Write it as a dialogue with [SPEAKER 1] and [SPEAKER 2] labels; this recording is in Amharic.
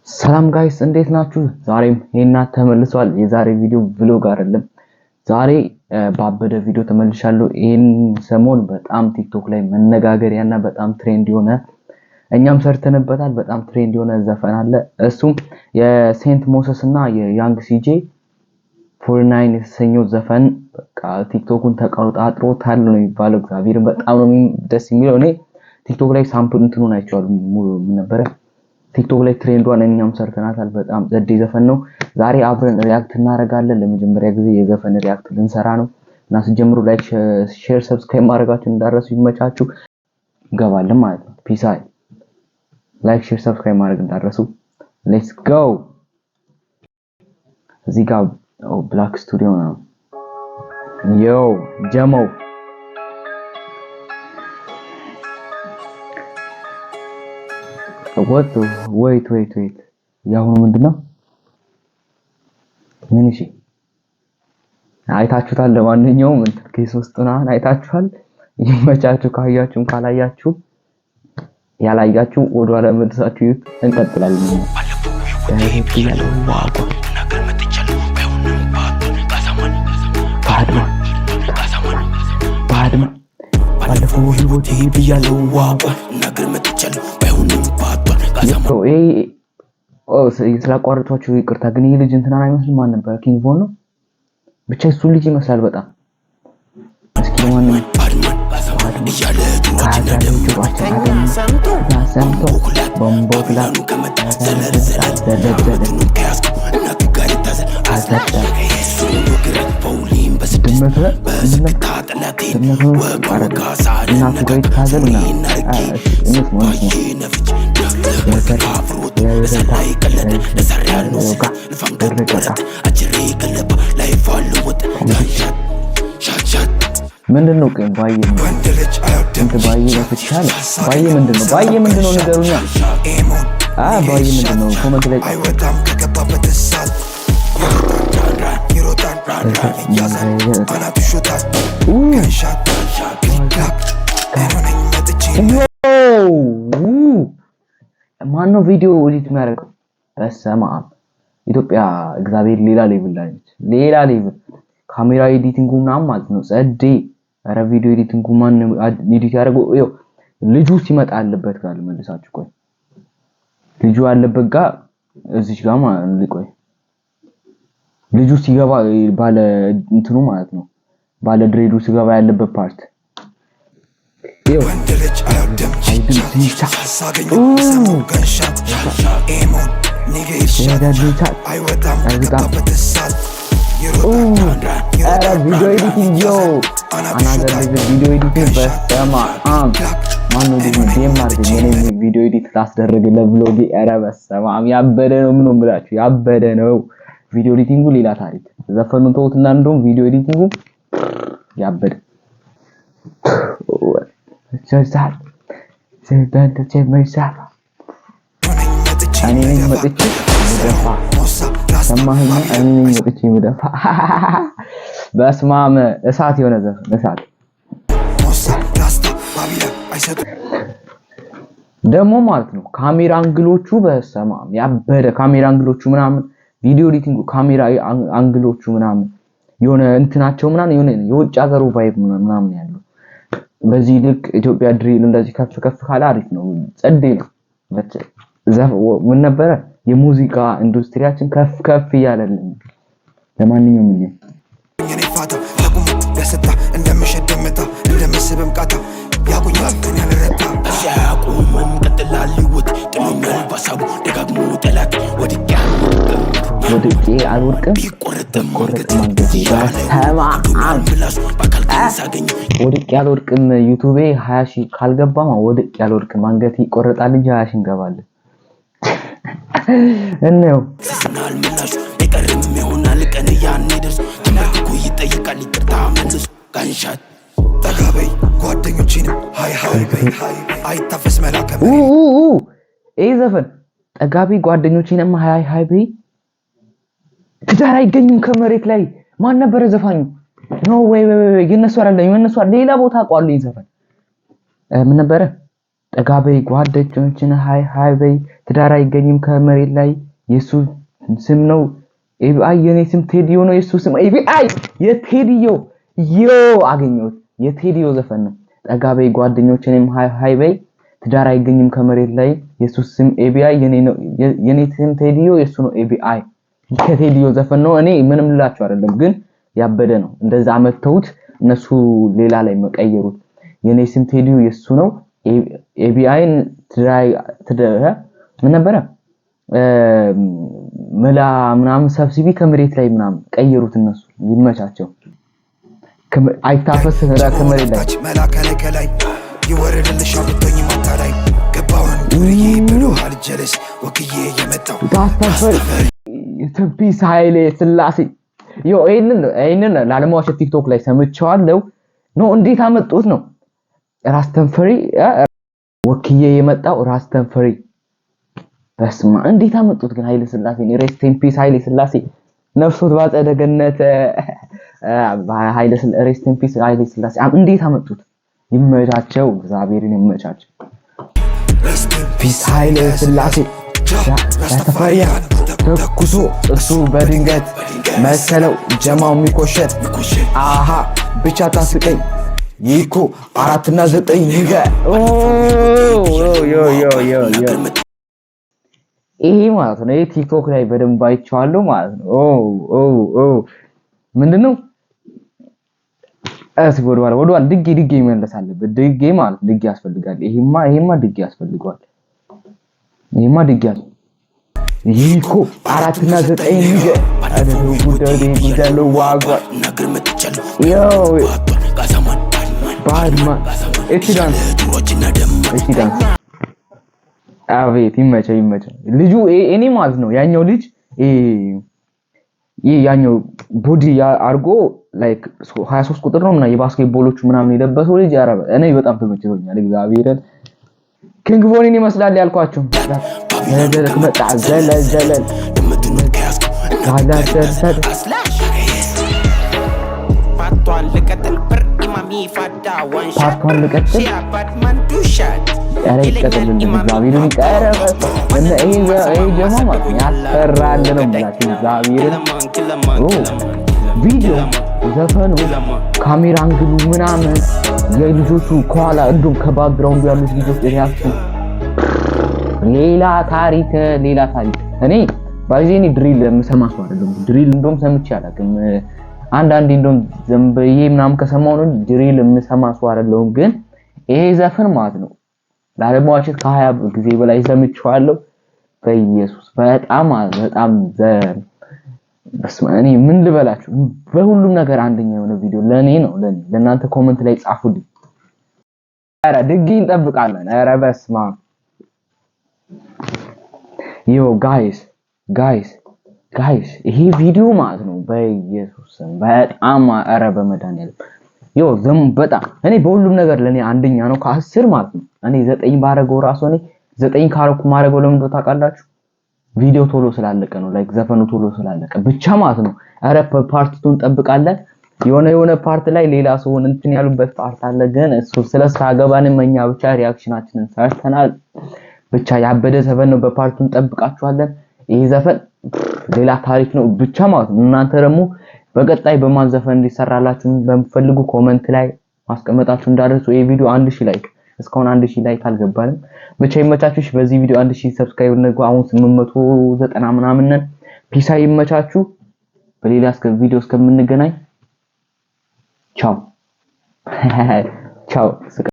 [SPEAKER 1] ሰላም ጋይስ እንዴት ናችሁ? ዛሬም ሄና ተመልሷል። የዛሬ ቪዲዮ ብሎግ አይደለም። ዛሬ ባበደ ቪዲዮ ተመልሻለሁ። ይሄን ሰሞን በጣም ቲክቶክ ላይ መነጋገሪያና በጣም ትሬንድ የሆነ እኛም ሰርተንበታል። በጣም ትሬንድ የሆነ ዘፈን አለ። እሱም የሴንት ሞሰስ እና የያንግ ሲጄ 49 የተሰኘው ዘፈን በቃ ቲክቶኩን ተቆጣጥሮታል ነው የሚባለው። እግዚአብሔር በጣም ነው ደስ የሚለው። እኔ ቲክቶክ ላይ ሳምፕል እንትኑን አይቼዋለሁ። ምን ነበረ ቲክቶክ ላይ ትሬንዷን እኛም ሰርተናታል። በጣም ዘዴ ዘፈን ነው። ዛሬ አብረን ሪአክት እናደርጋለን። ለመጀመሪያ ጊዜ የዘፈን ሪአክት ልንሰራ ነው እና ሲጀምሩ ላይክ፣ ሼር፣ ሰብስክራይብ ማድረጋችሁን እንዳትረሱ። ይመቻችሁ። እንገባለን ማለት ነው። ፒስ አይ ላይክ፣ ሼር፣ ሰብስክራይብ ማድረግ እንዳትረሱ። ሌትስ ጎ። እዚህ ጋር ብላክ ስቱዲዮ ነው። ዮ ጀመው wait ያሁኑ ምንድነው? ምን እሺ አይታችሁታል። ለማንኛውም ኬስ ውስጥ ነው አይታችኋል። ይመቻችሁ። ካያችሁም ካላያችሁ ያላያችሁ ወደ ኋላ መልሳችሁ እንቀጥላለን። ባድማ ባለፈው ህይወቴ ብያለሁ ዋው ነገር መጥቻለሁ ባይሆንም ስላቋረጥኳችሁ ይቅርታ። ግን ይሄ ልጅ እንትና አይመስልም። ማን ነበር? ኪንግ ቮን ነው ብቻ እሱ ልጅ ይመስላል በጣም። እስኪ ለማንኛውም ምንድነው ግን ባዬ ለፍቻለ ባዬ ምንድነው ነገሩኛ? ባዬ ምንድነው? ኮሜንት ላይ ማነው ቪዲዮ ኤዲት የሚያደርገው? በስመ አብ ኢትዮጵያ እግዚአብሔር ሌላ ሌቭል ላይ ነች። ሌላ ሌቭል ካሜራ ኤዲቲንግ ምናምን ማለት ነው። ጸዴ። ኧረ ቪዲዮ ኤዲቲንግ ማን ኤዲት ያደርገው? ይኸው ልጁ ሲመጣ ያለበት ጋር መልሳችሁ ቆይ። ልጁ ያለበት ጋር እዚች ጋር ማለት ነው። ቆይ ልጁ ሲገባ ባለ እንትኑ ማለት ነው። ባለ ድሬዱ ሲገባ ያለበት ፓርት ይኸው ቪዲዮ ኤዲቲንግ በስመ አብ ማነው ጌም ማርኬት የኔ ቪዲዮ ኤዲት ላስደርግልህ ብሎግ። ኧረ በስመ አብ ያበደ ነው። ምን ብላችሁ ያበደ ነው። ቪዲዮ ኤዲቲንጉ ሌላ ታሪክ። ዘፈኑን ተውትና እንደውም ቪዲዮ ኤዲቲንጉ ያበደ ቻቻል ዘንተ ቸመይሳፋ እኔ መጥቼ ምደፋ ሰማህኛ? እኔ መጥቼ ምደፋ በስመ አብ እሳት የሆነ ዘፈን እሳት ደግሞ ማለት ነው። ካሜራ አንግሎቹ በስመ አብ ያበደ ካሜራ አንግሎቹ ምናምን ቪዲዮ ኤዲቲንጉ ካሜራ አንግሎቹ ምናምን የሆነ እንትናቸው ምናምን የሆነ የውጭ ሀገሩ ቫይብ ምናምን ያለው። በዚህ ልክ ኢትዮጵያ ድሪል እንደዚህ ከፍ ካለ አሪፍ ነው። ጸዴ ነው። ምን ነበረ የሙዚቃ ኢንዱስትሪያችን ከፍ እያለልን። ለማንኛውም ምን እኔ ፋታ ለቁም ያሰጣ እንደምሸደምታ እንደምስብም ቃታ ያቁኛል ግን ያለረታ ያቁም ቀጥላል ይውት ጥሉኛል ባሳቡ ደጋግሞ ጠላት ወድቄ አልወድቅም ቢቆረጥም አንገቴ በሰማም ወድቄ አልወድቅም። ዩቲዩብ 20,000 ካልገባማ ወድቄ አልወድቅም። አንገቴ ይቆረጣል እንጂ 20,000 እንገባለን። እነው ስናል ምላሽ አይቀርም ይሆናል ቀን ያኔ ድረስ ተመርኩ ይጠይቃል ይቅርታ መልስ ጋንሻት ተጋበይ ጓደኞቼንም ሃይ አይታፈስ መላከም ይሄ ዘፈን ተጋቢ ጓደኞቼንም ሃይ በይ ትዳር አይገኝም ከመሬት ላይ። ማን ነበር ዘፋኙ? ኖ ወይ የነሱ አይደለም። የነሱ ሌላ ቦታ አቋሉ ይዘፈን ምን ነበር? ጠጋበይ ጓደኞችን ሃይ ሃይ በይ ትዳር አይገኝም ከመሬት ላይ የሱ ስም ነው ኤቢአይ የኔ ስም ቴዲዮ ነው የሱ ስም ኤቢአይ የቴዲዮ ዮ አገኘሁት የቴዲዮ ዘፈን ነው ጠጋበይ ጓደኞችንም ሃይ ሃይ በይ ትዳር አይገኝም ከመሬት ላይ የሱ ስም ኤቢአይ የኔ ስም ቴዲዮ የሱ ነው ኤቢአይ ከቴዲዮ ዘፈን ነው እኔ ምንም ልላችሁ አይደለም ግን ያበደ ነው እንደዛ አመተውት እነሱ ሌላ ላይ መቀየሩት የኔ ስም ቴዲዮ የሱ ነው ኤቢአይን ትዳር ምን ነበር መላ ምናምን ሰብስቢ ከመሬት ላይ ምናምን ቀየሩት እነሱ ይመቻቸው አይታፈስ መላ ከመሬት ላይ
[SPEAKER 2] መላ ከላይ ይወረድልሽ አብቶኝ ማታላይ ገባውን ጉርዬ ብሎ አልጀለስ ወክዬ የመጣው
[SPEAKER 1] ፒስ ኃይሌ ስላሴ ዮ አይነን ላለማዋሽ ቲክቶክ ላይ ሰምቻለሁ ነው እንዴት አመጡት ነው ራስተንፈሪ ወክዬ የመጣው ራስተንፈሪ በስማ እንዴት አመጡት ግን ኃይሌ ስላሴ ሬስት ኢን ፒስ ኃይሌ ስላሴ ነፍሱት ባጸደ ገነት ኃይሌ ስላሴ ሬስት ኢን ፒስ ኃይሌ ስላሴ እንዴት አመጡት ይመቻቸው እግዚአብሔርን ይመቻቸው ፒስ ኃይሌ ስላሴ ተፈሪያ ተኩሶ እሱ በድንገት መሰለው ጀማው ሚቆሸት አሃ ብቻ ታስቀኝ ይኮ 4 እና 9 ይገ ይሄ ማለት ነው ቲክቶክ ላይ በደንብ አይቻለሁ ማለት ነው ምንድነው ወደኋላ ድጌ ይመለሳል ድጌ ማለት ድጌ ያስፈልጋል ይሄማ ድጌ ያስፈልጋል ይሄማ ድጌ ይኮ 4 እና 9 ይገ አደው ጉዳይ ዋጓ ዮ ባድማ እቲዳንስ አቤት ይመቸው ልጁ እኔ ማለት ነው ያኛው ልጅ ያኛው ቦዲ አርጎ ላይክ 23 ቁጥር ነው እና የባስኬትቦሎቹ ምናምን የለበሰው ልጅ ያረበ እኔ በጣም ተመችቶኛል እግዚአብሔርን ኪንግ ቦኒን ይመስላል ያልኳችሁ ነገር መጣ ዘለል ጋላደርሰድ ፓርቷን ልቀጥል ያረቀጥልን እግዚአብሔርን ይቀረበ እና ይሄ ጀማ ማለት ያስፈራል ነው ማለት እግዚአብሔርን ቪዲዮ ዘፈኑ ካሜራ አንግሉ ምናምን የልጆቹ ከኋላ እንዱም ከባክግራውንዱ ያሉት ልጆች ሪአክሽን ሌላ ታሪክ እኔ ባይዜኒ ድሪል የምሰማ ሰው አይደለም ድሪል እንደውም ሰምቼ አላውቅም አንዳንዴ እንደውም ዘምበዬ ምናምን ከሰማው ነው ድሪል የምሰማ ሰው አይደለም ግን ይሄ ዘፈን ማለት ነው ላለማዋሸት ከ20 ጊዜ በላይ ሰምቼዋለሁ በኢየሱስ በጣም በስማኒ ምን ልበላችሁ በሁሉም ነገር አንደኛ የሆነ ቪዲዮ ለኔ ነው ለእናንተ ኮሜንት ላይ ጻፉልኝ አረ ድጊ እንጠብቃለን አረ በስማ ዮ ጋይስ ይሄ ቪዲዮ ማለት ነው በኢየሱስ በጣም አረ በመድኃኒዓለም ዮ በጣም እኔ በሁሉም ነገር ለኔ አንደኛ ነው ከ10 ማለት ነው እኔ 9 ባረገው ራሱ እኔ 9 ካረኩ ማረገው ለምን እንደው ታውቃላችሁ ቪዲዮ ቶሎ ስላለቀ ነው ላይክ ዘፈኑ ቶሎ ስላለቀ ብቻ ማለት ነው አረ ፓርቱን ጠብቃለን የሆነ ፓርት ላይ ሌላ ሰው እንትን ያሉበት ፓርት አለ ግን እሱ ስለሱ አገባን መኛ ብቻ ሪአክሽናችንን ሰርተናል ብቻ ያበደ ዘፈን ነው በፓርቱን ጠብቃችኋለን ይሄ ዘፈን ሌላ ታሪክ ነው ብቻ ማለት ነው እናንተ ደግሞ በቀጣይ በማን ዘፈን እንዲሰራላችሁ በመፈልጉ ኮሜንት ላይ ማስቀመጣችሁ እንዳደረሱ ይሄ ቪዲዮ 1000 ላይክ እስካሁን 1000 ላይክ አልገባንም ብቻ ይመቻችሁ በዚህ ቪዲዮ 1000 ሰብስክራይብ ነው አሁን 890 ምናምን ነን ፒስ ይመቻችሁ በሌላ ቪዲዮ እስከምንገናኝ ቻው